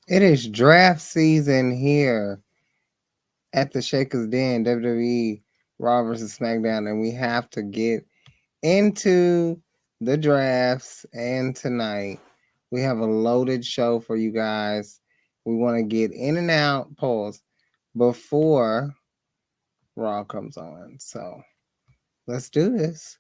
It is draft season here at the Shakers Den, WWE Raw versus SmackDown, and we have to get into the drafts. And tonight we have a loaded show for you guys. We want to get in and out polls before Raw comes on. So let's do this.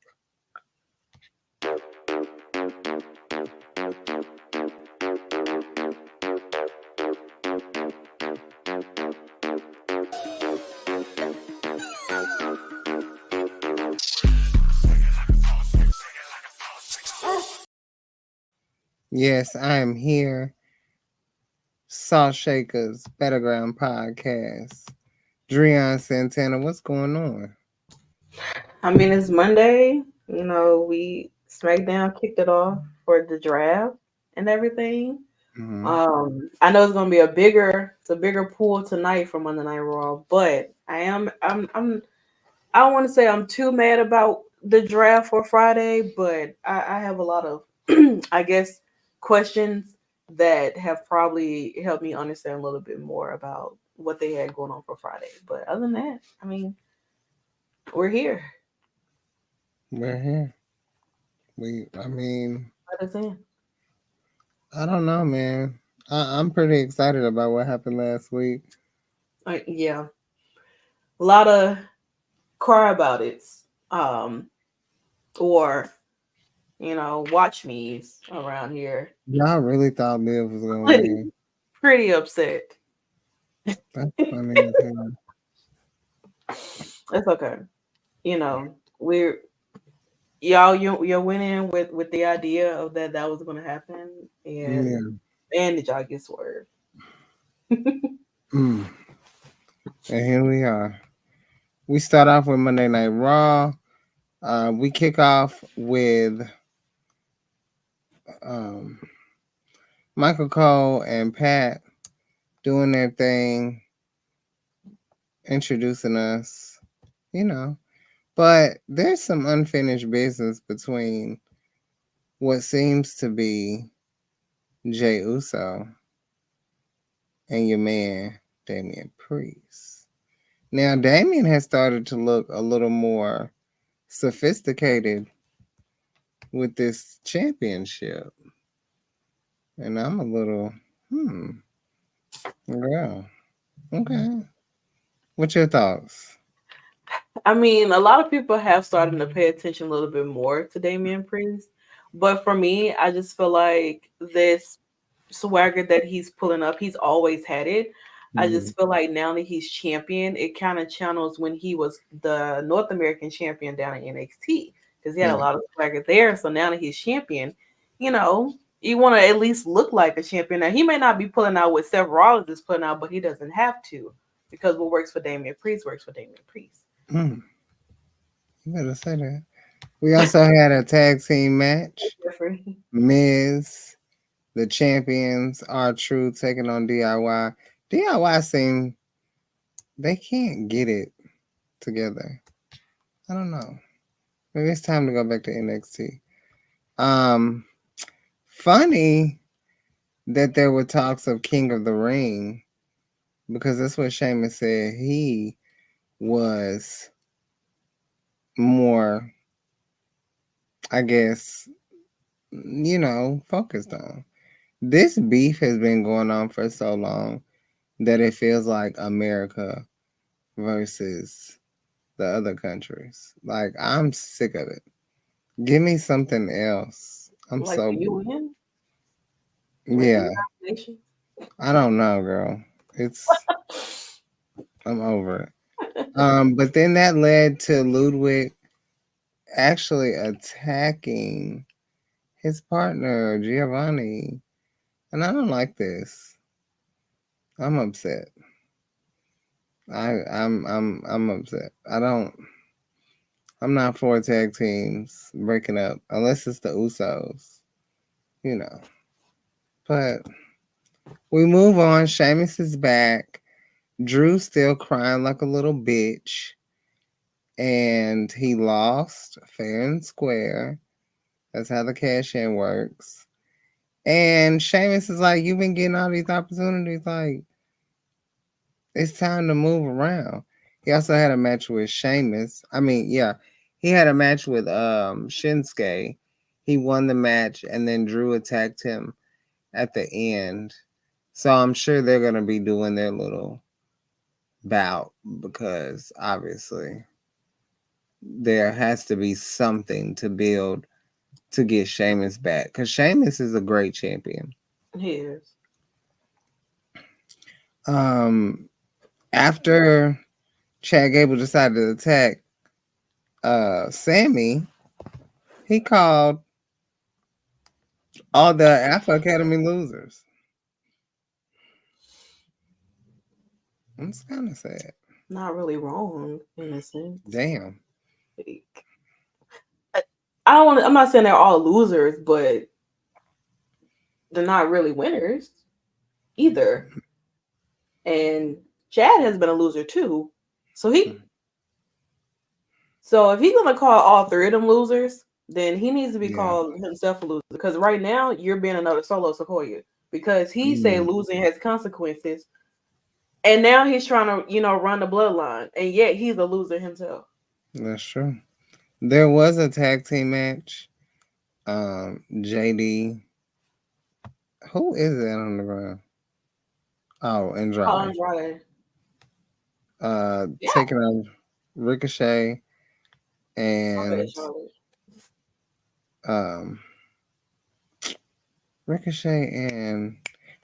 Yes, I am here. Salt Shakers Battleground Podcast. Dreon Santana, what's going on? I mean, it's Monday. We SmackDown kicked it off for the draft and everything. Mm-hmm. I know it's gonna be a bigger pool tonight for Monday Night Raw, but I don't want to say I'm too mad about the draft for Friday, but I have a lot of, I guess, questions that have probably helped me understand a little bit more about what they had going on for Friday. But other than that, I mean, we're here. We're here. I mean, Let us in. I don't know, man. I'm pretty excited about what happened last week. Yeah, a lot of cry about it, um, or watch me's around here. Y'all really thought Liv was gonna Pretty, win. pretty upset. That's funny as hell. It's okay. We're y'all went in with the idea of that was going to happen, and Yeah. did y'all get swerved? Mm. And here we are. We start off with Monday Night Raw. We kick off with um, Michael Cole and Pat doing their thing, introducing us, you know. But there's some unfinished business between what seems to be Jay Uso and your man, Damian Priest. Now, Damian has started to look a little more sophisticated with this championship. And I'm a little, yeah, okay. What's your thoughts? I mean, a lot of people have started to pay attention a little bit more to Damian Priest, but for me, I just feel like this swagger that he's pulling up, he's always had it. I Mhm. just feel like now that he's champion, it kind of channels when he was the North American champion down in NXT because he had a Yeah, lot of swagger there. So now that he's champion, you know, you want to at least look like a champion. Now he may not be pulling out what Seth Rollins is putting out, but he doesn't have to because what works for Damian Priest works for Damian Priest. mm, you better say that. We also had a tag team match. Jeffrey. Miz, the champions, are true taking on DIY. DIY seem they can't get it together. I don't know. Maybe it's time to go back to NXT. Um, Funny that there were talks of King of the Ring because that's what Sheamus said he was more, I guess, focused on. This beef has been going on for so long that it feels like America versus the other countries. Like, I'm sick of it. Give me something else. I'm Like so, the UN with the yeah, United Nations. I don't know, girl. It's, I'm over it. But then that led to Ludwig actually attacking his partner, Giovanni. And I don't like this. I'm upset. I'm upset. I'm not for tag teams breaking up unless it's the Usos, you know. But we move on. Sheamus is back. Drew still crying like a little bitch. And he lost fair and square. That's how the cash in works. And Sheamus is like, you've been getting all these opportunities. Like, it's time to move around. He also had a match with Sheamus. I mean, yeah, he had a match with Shinsuke. He won the match, and then Drew attacked him at the end. So I'm sure they're gonna be doing their little bout because obviously there has to be something to build to get Sheamus back. Because Sheamus is a great champion. He is. After Chad Gable decided to attack Sammy, he called all the Alpha Academy losers. It's kind of sad. Not really wrong in a sense. Damn. Like, I don't want to. I'm not saying they're all losers, but they're not really winners either. And Chad has been a loser too. So if he's gonna call all three of them losers, then he needs to be Yeah. called himself a loser. Because right now you're being another solo Sequoia. Because he said Mm, losing has consequences. And now he's trying to, run the bloodline. And yet he's a loser himself. that's true. There was a tag team match. JD. Who is that on the ground? Oh, Andrade. Andrade. Yeah. Taking on Ricochet and um Ricochet and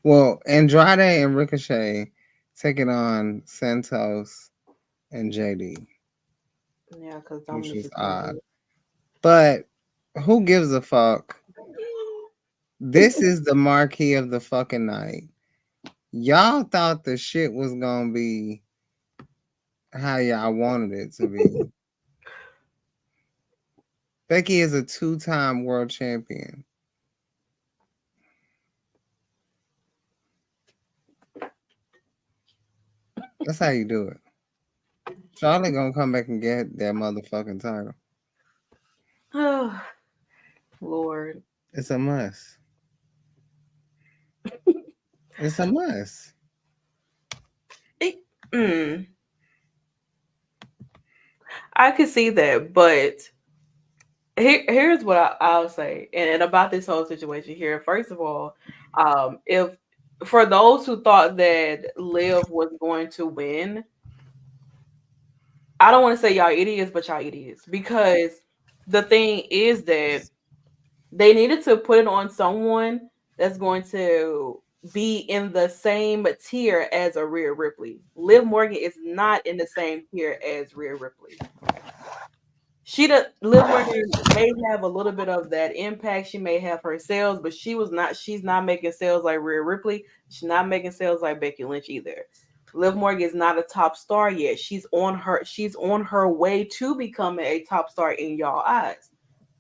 Andrade and Ricochet taking on Santos and JD, Yeah, because which Dominic was is odd. But who gives a fuck? This is the marquee of the fucking night. Y'all thought the shit was gonna be how y'all wanted it to be. Becky is a 2-time world champion. That's how you do it. Charlotte gonna come back and get that motherfucking title. Oh, Lord. It's a must. It's a must. Mm, I could see that, but here's what I'll say, and about this whole situation here. First of all, if for those who thought that Liv was going to win, I don't want to say y'all idiots, but y'all idiots, because the thing is that they needed to put it on someone that's going to be in the same tier as a Rhea Ripley. Liv Morgan is not in the same tier as Rhea Ripley. Liv Morgan may have a little bit of that impact. She may have her sales, but she's not making sales like Rhea Ripley. She's not making sales like Becky Lynch either. Liv Morgan is not a top star yet. She's on her way to becoming a top star in y'all eyes.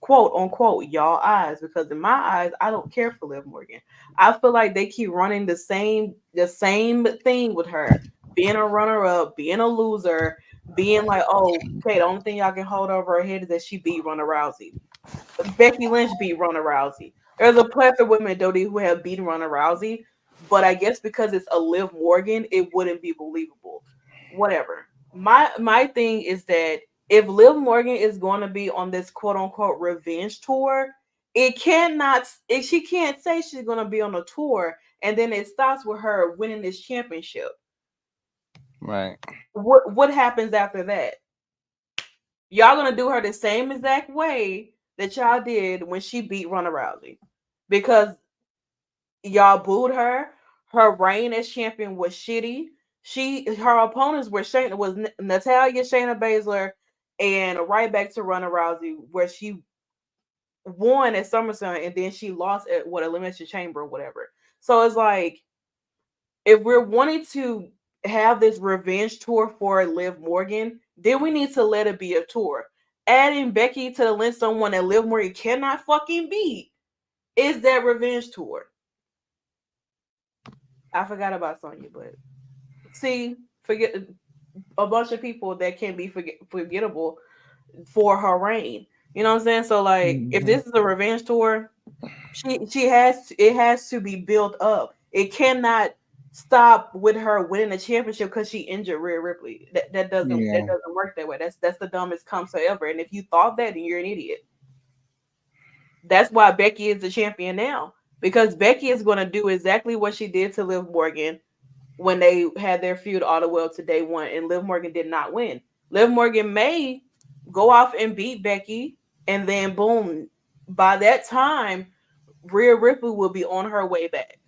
Quote unquote y'all eyes, because in my eyes, I don't care for Liv Morgan. I feel like they keep running the same thing with her. Being a runner up, being a loser, being like, oh, okay, the only thing y'all can hold over her head is that she beat Ronda Rousey. Becky Lynch beat Ronda Rousey. There's a plethora of women, Dodie, who have beaten Ronda Rousey, but I guess because it's a Liv Morgan, it wouldn't be believable. Whatever. My thing is that if Liv Morgan is going to be on this quote unquote revenge tour, she can't say she's going to be on a tour and then it stops with her winning this championship. Right. What happens after that? Y'all gonna do her the same exact way that y'all did when she beat Ronda Rousey, because y'all booed her. Her reign as champion was shitty. Her opponents was Natalia, Shayna Baszler, and right back to Ronda Rousey, where she won at SummerSlam and then she lost at Elimination Chamber or whatever. So it's like, if we're wanting to have this revenge tour for Liv Morgan, then we need to let it be a tour. Adding Becky to the list, someone that Liv Morgan cannot fucking beat, is that revenge tour. I forgot about Sonya, but see, forget a bunch of people that can be forgettable for her reign. You know what I'm saying? So like, if Mhm. this is a revenge tour, It has to be built up. It cannot stop with her winning the championship because she injured Rhea Ripley. That Yeah, doesn't work that way. That's the dumbest concept ever. And if you thought that, then you're an idiot. That's why Becky is the champion now. Because Becky is going to do exactly what she did to Liv Morgan when they had their feud all the way up to day one, and Liv Morgan did not win. Liv Morgan may go off and beat Becky, and then boom, by that time, Rhea Ripley will be on her way back.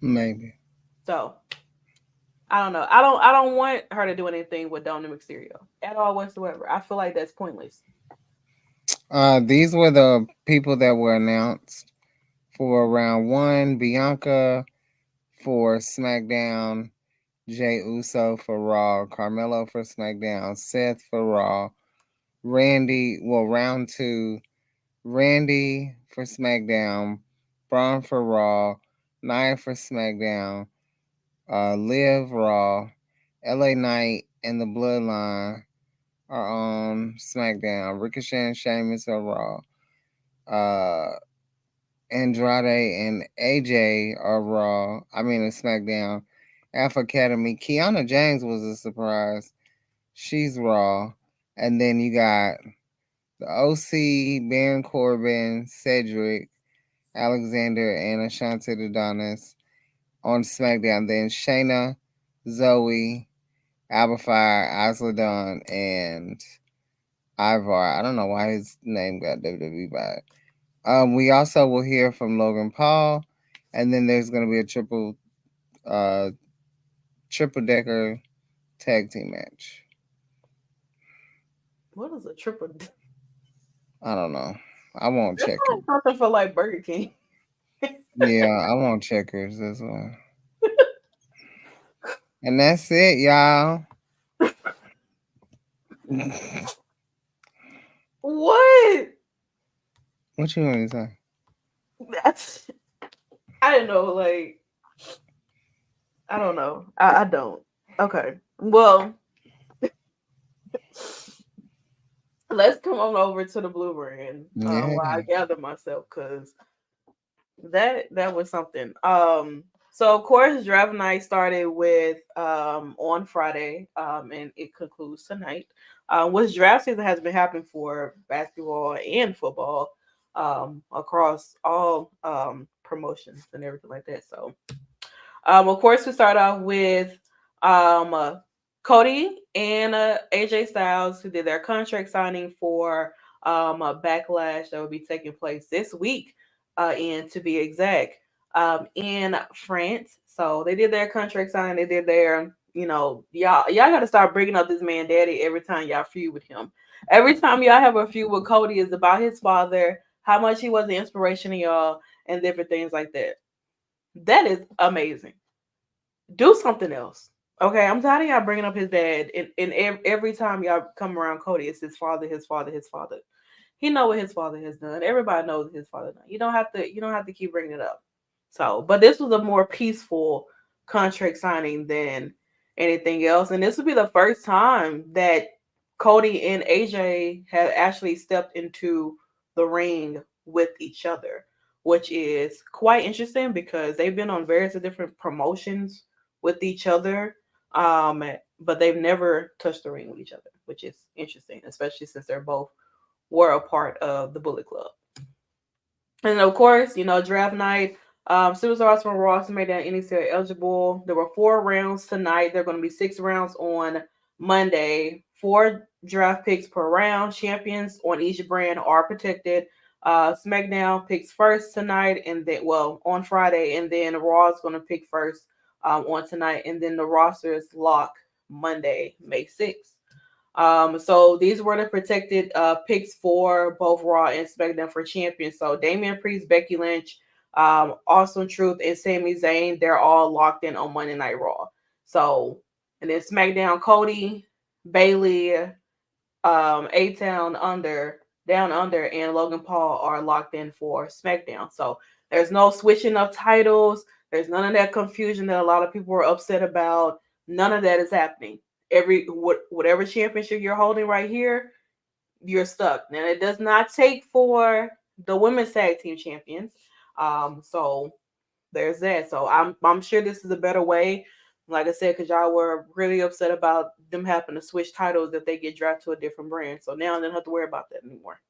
maybe. So I don't know. I don't want her to do anything with Dominic Mysterio at all whatsoever. I feel like that's pointless. These were the people that were announced for round one: Bianca for SmackDown, Jay Uso for Raw, Carmelo for SmackDown, Seth for Raw, round two, Randy for SmackDown, Braun for Raw, Nia for SmackDown, Liv Raw, LA Knight, and the Bloodline are on SmackDown. Ricochet and Sheamus are Raw. Uh, Andrade and AJ are Raw. I mean, SmackDown. Alpha Academy. Kiana James was a surprise. She's Raw. And then you got the OC, Baron Corbin, Cedric, Alexander, and Ashante Adonis on SmackDown. Then Shayna, Zoe, Alba Fire, Isla Dawn, and Ivar. I don't know why his name got WWE by it. We also will hear from Logan Paul, and then there's going to be a uh, triple decker tag team match. What is a triple? I don't know. I won't That's check it. like something for like Burger King. Yeah, I want checkers. That's why. And that's it, y'all. What? What you want to say? That's I didn't know. Like I don't know. I don't. Okay. Well, let's come on over to the Blue Brand while I Yeah. gather myself because that was something. So of course, draft night started with on Friday, and it concludes tonight. Which draft season has been happening for basketball and football, across all promotions and everything like that. So, of course, we start off with Cody and AJ Styles, who did their contract signing for a Backlash that will be taking place this week, and to be exact, in France. So they did their contract signing. They did their, y'all got to start bringing up this man, Daddy, every time y'all feud with him. Every time y'all have a feud with Cody, is about his father, how much he was an inspiration to y'all, and different things like that. That is amazing. Do something else. Okay, I'm tired of y'all bringing up his dad, and every time y'all come around Cody, it's his father, his father, his father. He know what his father has done. Everybody knows what his father done. You don't have to keep bringing it up. So, but this was a more peaceful contract signing than anything else, and this will be the first time that Cody and AJ have actually stepped into the ring with each other, which is quite interesting because they've been on various different promotions with each other, um, but they've never touched the ring with each other, which is interesting, especially since they're both were a part of the Bullet Club. And of course, draft night. Superstars from Raw made that NXT eligible. There were 4 rounds tonight. There are going to be 6 rounds on Monday. 4 draft picks per round. Champions on each brand are protected. SmackDown picks first tonight, and then on Friday, and then Raw is going to pick first on tonight, and then the rosters lock Monday, May 6th. So these were the protected picks for both Raw and SmackDown for champions. So Damian Priest, Becky Lynch, Awesome Truth, and Sami Zayn, they're all locked in on Monday Night Raw. So, and then SmackDown, Cody, Bailey, A-Town Down Under, and Logan Paul are locked in for SmackDown. So there's no switching of titles. There's none of that confusion that a lot of people were upset about. None of that is happening. Whatever championship you're holding right here, you're stuck. Now it does not take for the women's tag team champions. So there's that. So I'm sure this is a better way. Like I said, because y'all were really upset about them having to switch titles if they get drafted to a different brand. So now I don't have to worry about that anymore.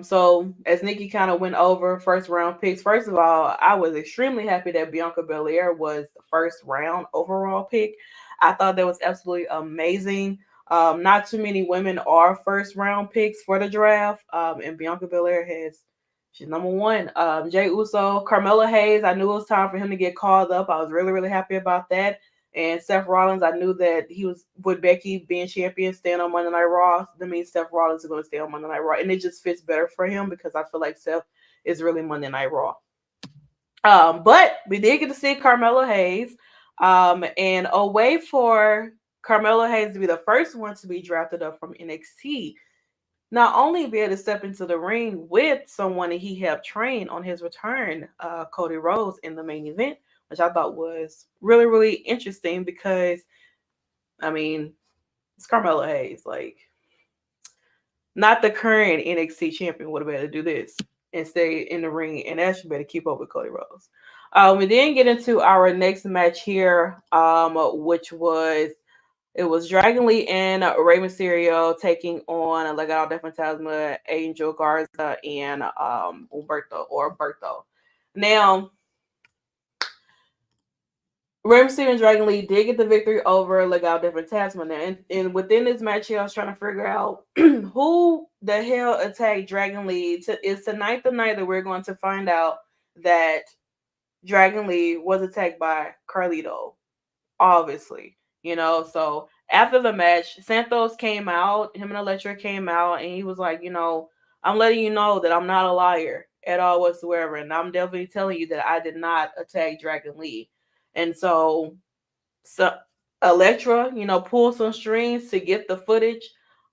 So as Nikki kind of went over first round picks, first of all, I was extremely happy that Bianca Belair was the first round overall pick. I thought that was absolutely amazing. Not too many women are first round picks for the draft. And Bianca Belair she's number one. Jay Uso, Carmella Hayes. I knew it was time for him to get called up. I was really, really happy about that. And Seth Rollins, I knew that he was with Becky being champion, staying on Monday Night Raw. That means Seth Rollins is going to stay on Monday Night Raw. And it just fits better for him because I feel like Seth is really Monday Night Raw. But we did get to see Carmella Hayes. And a way for Carmella Hayes to be the first one to be drafted up from NXT. Not only be able to step into the ring with someone that he helped train on his return, Cody Rhodes, in the main event, which I thought was really, really interesting because, I mean, it's Carmella Hayes. Like, not the current NXT champion would have been able to do this and stay in the ring and actually better keep up with Cody Rhodes. We then get into our next match here, which was Dragon Lee and Rey Mysterio taking on Legado del Fantasma, Angel Garza, and Berto. Now, Rey Mysterio and Dragon Lee did get the victory over Legado del Fantasma. Now, and within this match here, I was trying to figure out who the hell attacked Dragon Lee. It's tonight the night that we're going to find out that Dragon Lee was attacked by Carlito, obviously. So after the match, Santos came out, him and Electra came out, and he was like, I'm letting you know that I'm not a liar at all whatsoever. And I'm definitely telling you that I did not attack Dragon Lee. And so Electra, pulled some strings to get the footage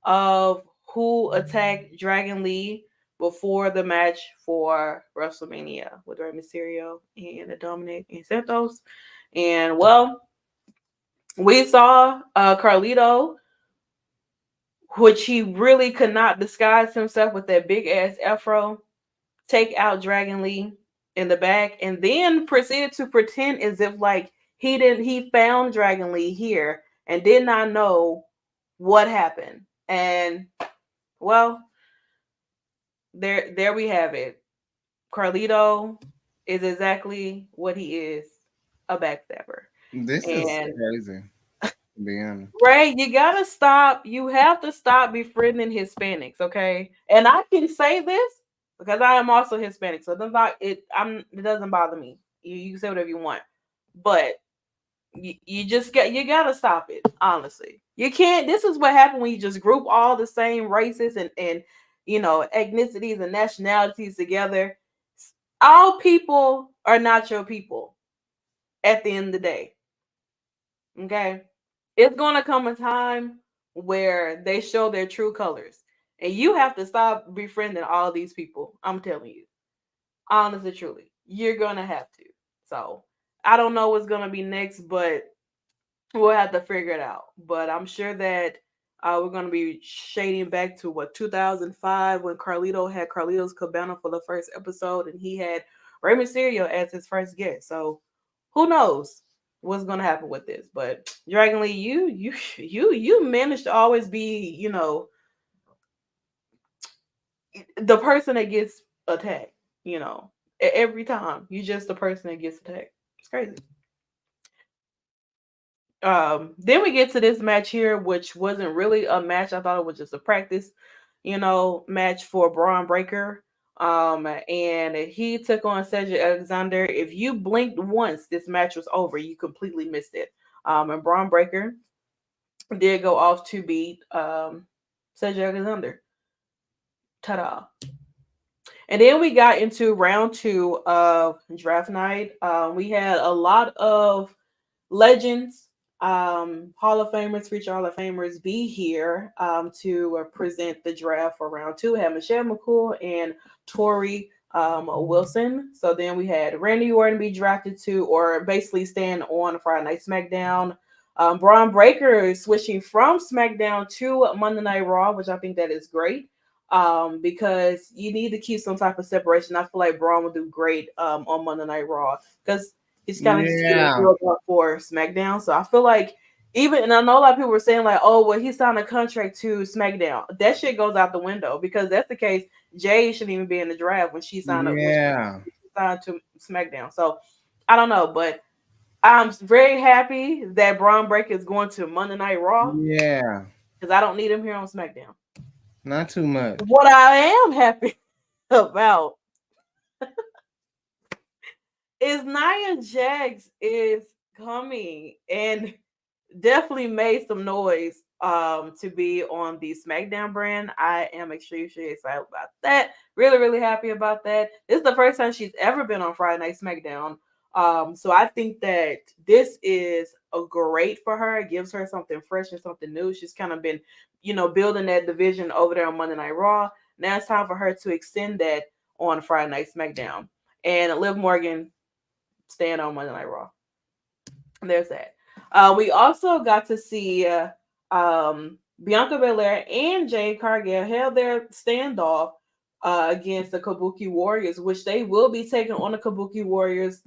of who attacked Dragon Lee before the match for WrestleMania with Rey Mysterio and Dominic and Santos. And well, we saw Carlito, which he really could not disguise himself with that big ass afro, take out Dragon Lee in the back, and then proceeded to pretend as if like he found Dragon Lee here and did not know what happened. And well, there we have it. Carlito is exactly what he is, a backstabber. This is crazy. Ray, you gotta stop. You have to stop befriending Hispanics, okay? And I can say this because I am also Hispanic, so it doesn't bother me. You can say whatever you want, but you gotta stop it. Honestly, you can't. This is what happened when you just group all the same races and ethnicities and nationalities together. All people are not your people at the end of the day. Okay, it's gonna come a time where they show their true colors, and you have to stop befriending all these people. I'm telling you, honestly, truly, you're gonna have to. So I don't know what's gonna be next, but we'll have to figure it out. But I'm sure that we're gonna be shading back to 2005 when Carlito had Carlito's Cabana for the first episode, and he had Rey Mysterio as his first guest. So who knows what's gonna happen with this? But Dragon Lee, you managed to always be, the person that gets attacked. Every time you're just the person that gets attacked. It's crazy. Then we get to this match here, which wasn't really a match. I thought it was just a practice, match for Braun Breaker. And he took on Cedric Alexander. If you blinked once, this match was over. You completely missed it. And Braun Breaker did go off to beat Cedric Alexander. Ta-da. And then we got into round 2 of draft night. We had a lot of legends, Hall of Famers, future Hall of Famers be here to present the draft for round 2. We had Michelle McCool and Tori Wilson. So then we had Randy Orton be drafted to, or basically stand on Friday Night SmackDown. Braun Breaker is switching from SmackDown to Monday Night Raw, which I think that is great. Because you need to keep some type of separation. I feel like Braun will do great on Monday Night Raw because he's kind of just getting Yeah. built up for SmackDown. So I feel like even, and I know a lot of people were saying like, oh, well, he signed a contract to SmackDown. That shit goes out the window because that's the case. Jay shouldn't even be in the draft when she signed up when Yeah. she signed to SmackDown. So I don't know, but I'm very happy that Braun Breaker is going to Monday Night Raw Yeah. because I don't need him here on SmackDown. Not too much. What I am happy about is Nia Jax is coming and definitely made some noise to be on the SmackDown brand. I am extremely excited about that. Really, really happy about that. This is the first time she's ever been on Friday Night SmackDown. So I think that this is a great for her. It gives her something fresh and something new. She's kind of been, building that division over there on Monday Night Raw. Now it's time for her to extend that on Friday Night SmackDown. And Liv Morgan staying on Monday Night Raw. There's that. We also got to see Bianca Belair and Jade Cargill held their standoff against the Kabuki Warriors, which they will be taking on the Kabuki Warriors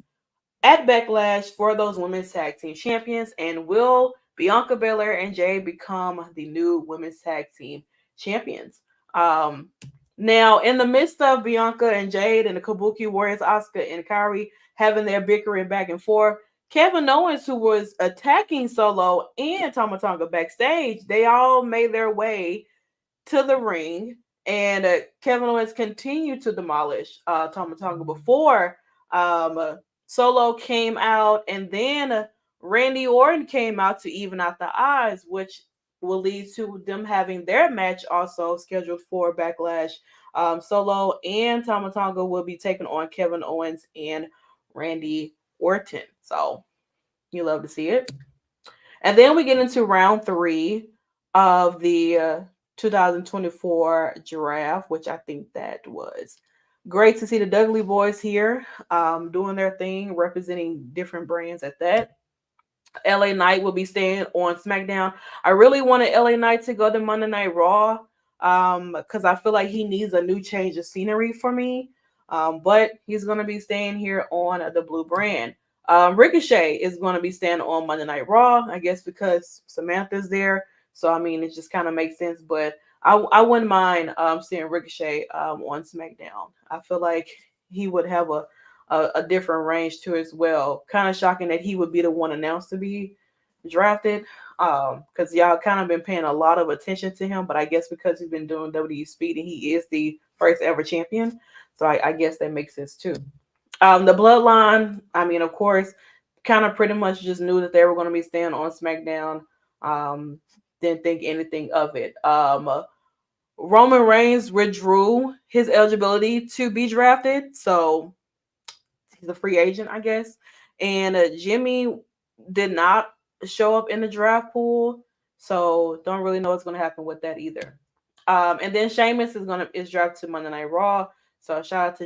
at Backlash for those women's tag team champions. And will Bianca Belair and Jade become the new women's tag team champions? Now, in the midst of Bianca and Jade and the Kabuki Warriors, Asuka and Kairi having their bickering back and forth, Kevin Owens, who was attacking Solo and Tama Tonga backstage, they all made their way to the ring, and Kevin Owens continued to demolish Tama Tonga before Solo came out, and then Randy Orton came out to even out the odds, which will lead to them having their match also scheduled for Backlash. Solo and Tama Tonga will be taking on Kevin Owens and Randy Orton. So you love to see it. And then we get into round 3 of the 2024 draft, which I think that was great to see the Dudley boys here doing their thing, representing different brands at that. LA Knight will be staying on SmackDown. I really wanted LA Knight to go to Monday Night Raw because I feel like he needs a new change of scenery for me. But he's going to be staying here on the Blue brand. Ricochet is going to be staying on Monday Night Raw, I guess, because Samantha's there. So, I mean, it just kind of makes sense. But I wouldn't mind seeing Ricochet on SmackDown. I feel like he would have a different range to as well. Kind of shocking that he would be the one announced to be drafted. Because y'all kind of been paying a lot of attention to him, but I guess because he's been doing WWE Speed and he is the first ever champion, so I guess that makes sense too. The Bloodline, I mean, of course, kind of pretty much just knew that they were going to be staying on SmackDown. Didn't think anything of it. Roman Reigns withdrew his eligibility to be drafted, so he's a free agent, I guess. And Jimmy did not show up in the draft pool, so don't really know what's going to happen with that either. And then Sheamus is drafted to Monday Night Raw. So shout out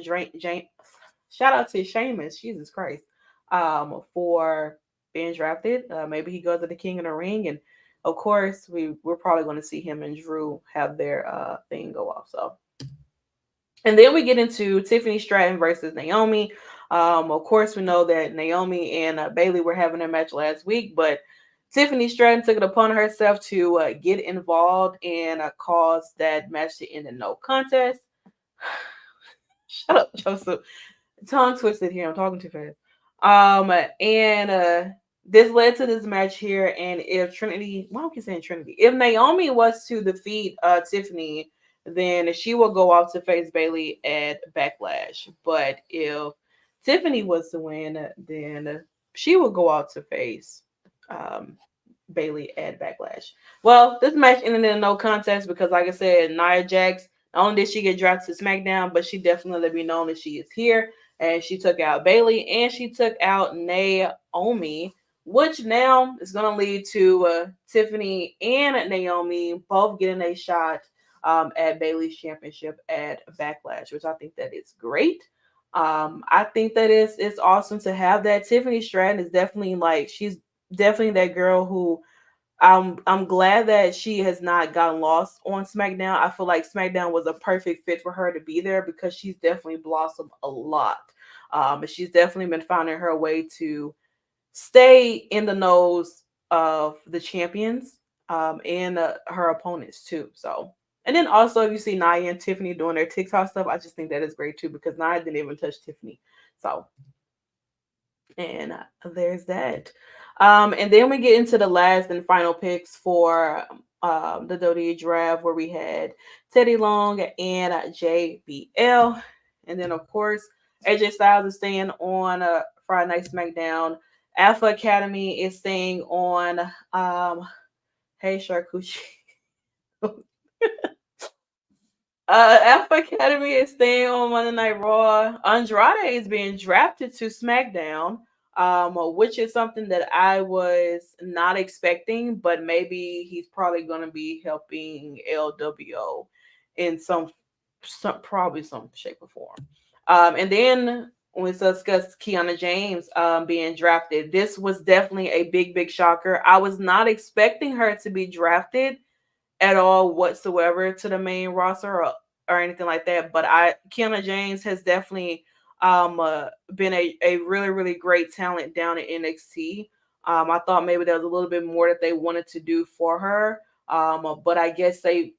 to Sheamus, Jesus Christ, for being drafted. Maybe he goes to the King of the Ring, and of course we're probably going to see him and Drew have their thing go off. So, and then we get into Tiffany Stratton versus Naomi. Of course, we know that Naomi and Bailey were having their match last week, but Tiffany Stratton took it upon herself to get involved and cause that match to end in no contest. Shut up, Joseph. Tongue twisted here. I'm talking too fast. And this led to this match here. And if Trinity, why don't I keep saying Trinity? If Naomi was to defeat Tiffany, then she will go off to face Bailey at Backlash. But if Tiffany was to win, then she will go out to face Bailey at Backlash. Well, this match ended in no contest because, like I said, Nia Jax, not only did she get drafted to SmackDown, but she definitely let me know that she is here. And she took out Bailey and she took out Naomi, which now is going to lead to Tiffany and Naomi both getting a shot at Bailey's championship at Backlash, which I think that is great. I think that it's awesome to have that. Tiffany Stratton is definitely like she's definitely that girl who I'm glad that she has not gotten lost on SmackDown. I feel like SmackDown was a perfect fit for her to be there because she's definitely blossomed a lot. But she's definitely been finding her way to stay in the nose of the champions and her opponents too. So, and then also if you see Nia and Tiffany doing their TikTok stuff, I just think that is great too because Nia didn't even touch Tiffany. So, and there's that. And then we get into the last and final picks for the WWE draft where we had Teddy Long and JBL. And then, of course, AJ Styles is staying on Friday Night SmackDown. Alpha Academy is staying on Hey Sharkuchi. Alpha Academy is staying on Monday Night Raw. Andrade is being drafted to SmackDown, which is something that I was not expecting, but maybe he's probably going to be helping LWO in probably some shape or form. And then we discussed Kiana James being drafted. This was definitely a big shocker. I was not expecting her to be drafted at all whatsoever to the main roster or anything like that. But Kiana James has definitely been a really great talent down at NXT. I thought maybe there was a little bit more that they wanted to do for her. But I guess they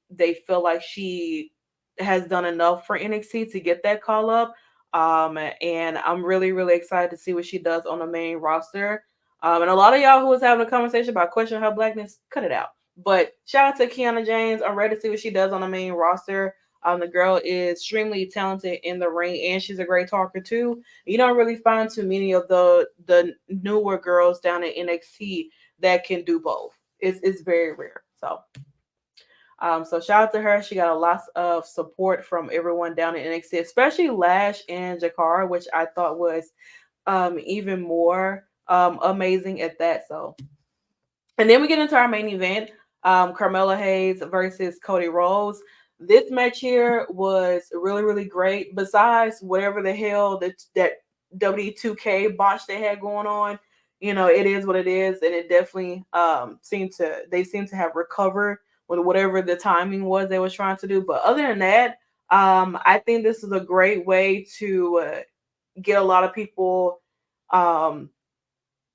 feel like she has done enough for NXT to get that call up. And I'm really excited to see what she does on the main roster. And a lot of y'all who was having a conversation about questioning her blackness, cut it out. But shout out to Kiana James. I'm ready to see what she does on the main roster. The girl is extremely talented in the ring, and she's a great talker too. You don't really find too many of the newer girls down at NXT that can do both. It's very rare. So shout out to her. She got a lot of support from everyone down at NXT, especially Lash and Jakara, which I thought was even more amazing at that. So, and then we get into our main event, Carmelo Hayes versus Cody Rhodes. This match here was really great. Besides whatever the hell that W2K botch they had going on, it is what it is, and it definitely seem to have recovered with whatever the timing was they was trying to do. But other than that, I think this is a great way to get a lot of people um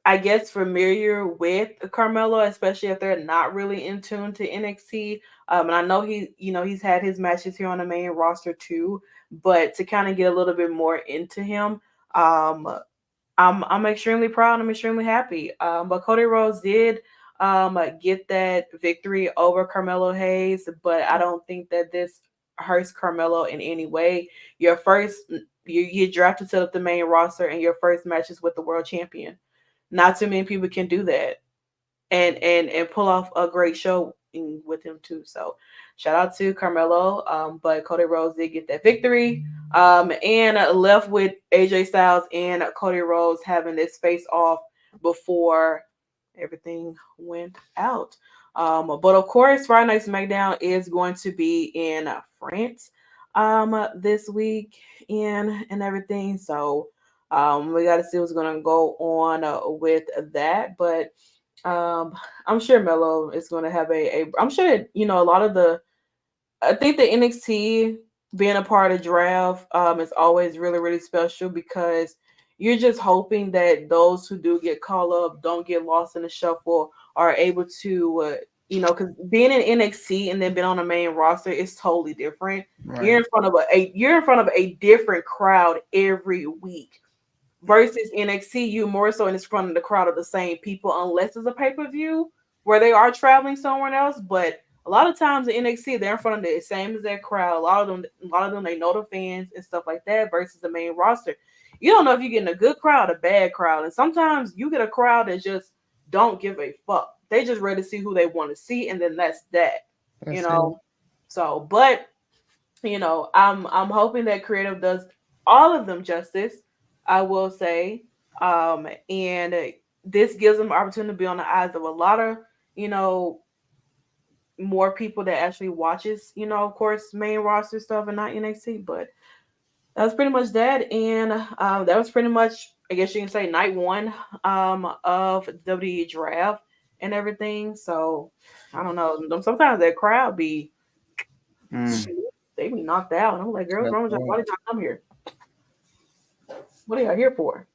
I guess familiar with Carmelo, especially if they're not really in tune to NXT. And I know he's had his matches here on the main roster too, but to kind of get a little bit more into him, um, I'm extremely proud. I'm extremely happy. But Cody Rhodes did get that victory over Carmelo Hayes, but I don't think that this hurts Carmelo in any way. Your first, you get drafted to the main roster, and your first match is with the world champion. Not too many people can do that and pull off a great show with him too. So shout out to Carmelo. But Cody Rhodes did get that victory. And left with AJ Styles and Cody Rhodes having this face off before everything went out. But of course, Friday Night SmackDown is going to be in France this week and everything. So we got to see what's going to go on with that. But I'm sure Melo is going to have I'm sure, a lot of I think the NXT being a part of draft is always really special because you're just hoping that those who do get called up don't get lost in the shuffle, are able to, because being in NXT and then being on the main roster is totally different. Right. You're in front of a different crowd every week. Versus NXT, you more so in front of the crowd of the same people, unless it's a pay-per-view where they are traveling somewhere else. But a lot of times in NXT, they're in front of the same as that crowd. A lot of them, they know the fans and stuff like that. Versus the main roster, you don't know if you're getting a good crowd, a bad crowd, and sometimes you get a crowd that just don't give a fuck. They just ready to see who they want to see, and then that's that. That's You it. know. So, but I'm hoping that creative does all of them justice. I will say, and this gives them opportunity to be on the eyes of a lot of you know more people that actually watches of course main roster stuff and not NXT. But that was pretty much that, and that was pretty much I guess you can say night one of WWE draft and everything. So I don't know. Sometimes that crowd be Mm, they be knocked out. And I'm like, girls, that's wrong with y'all? right. Why did y'all come here? What are y'all here for?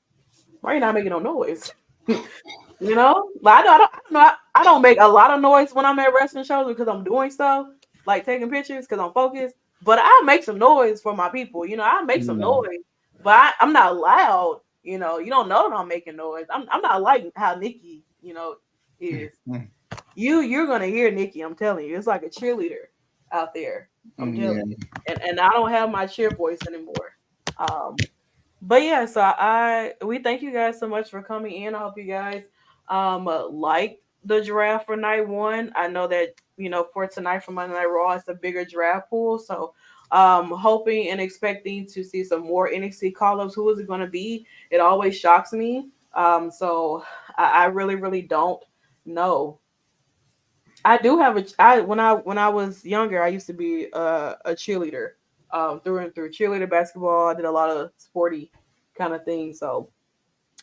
Why are you not making no noise? Like I don't make a lot of noise when I'm at wrestling shows because I'm doing stuff like taking pictures because I'm focused. But I make some noise for my people. I make some Yeah. noise, but I'm not loud. You don't know that I'm making noise. I'm not like how Nikki, is. Mm, You're gonna hear Nikki. I'm telling you, it's like a cheerleader out there. I'm telling yeah. you, and I don't have my cheer voice anymore. Um, but yeah, so we thank you guys so much for coming in. I hope you guys liked the draft for night one. I know that for tonight for Monday Night Raw, it's a bigger draft pool. So hoping and expecting to see some more NXT call-ups. Who is it going to be? It always shocks me. So I really really don't know. I do have when I was younger, I used to be a cheerleader, through and through cheerleader basketball. I did a lot of sporty kind of things. So,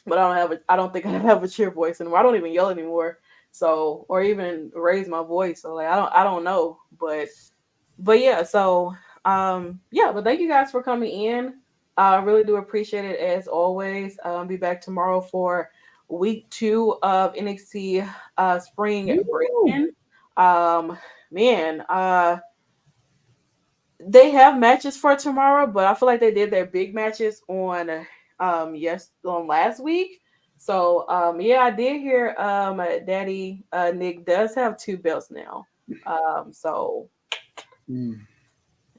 but I don't think I have a cheer voice anymore. I don't even yell anymore. So, or even raise my voice. So, like, I don't know. But yeah. So, yeah. But thank you guys for coming in. I really do appreciate it as always. Be back tomorrow for week 2 of NXT Spring Woo. Break-In. Um, man, they have matches for tomorrow, but I feel like they did their big matches on last week. So yeah, I did hear Daddy Nick does have 2 belts now. So Mm.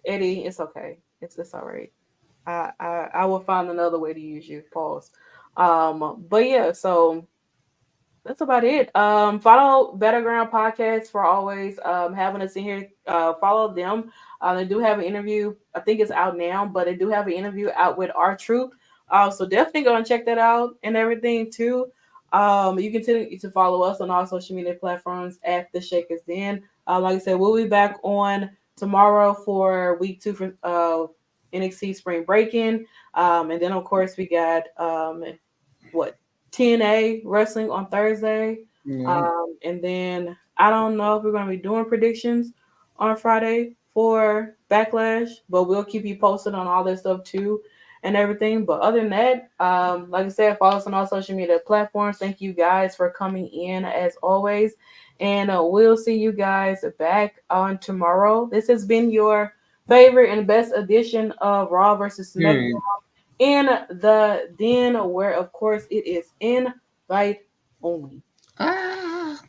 Eddie, it's okay. It's all right. I will find another way to use you. Pause. But yeah, so that's about it. Follow Battleground Podcast for always having us in here. Follow them. They do have an interview. I think it's out now, but they do have an interview out with our truth. So definitely go and check that out and everything too. You can continue to follow us on all social media platforms at the Shakers Den. Like I said, we'll be back on tomorrow for week 2 for NXT Spring Break-In. And then of course we got what TNA wrestling on Thursday. Yeah. And then I don't know if we're going to be doing predictions on Friday for Backlash, but we'll keep you posted on all that stuff too and everything. But other than that, like I said, follow us on all social media platforms. Thank you guys for coming in as always. And we'll see you guys back on tomorrow. This has been your favorite and best edition of Raw versus SmackDown Period. in the den, where of course it is invite only. Ah.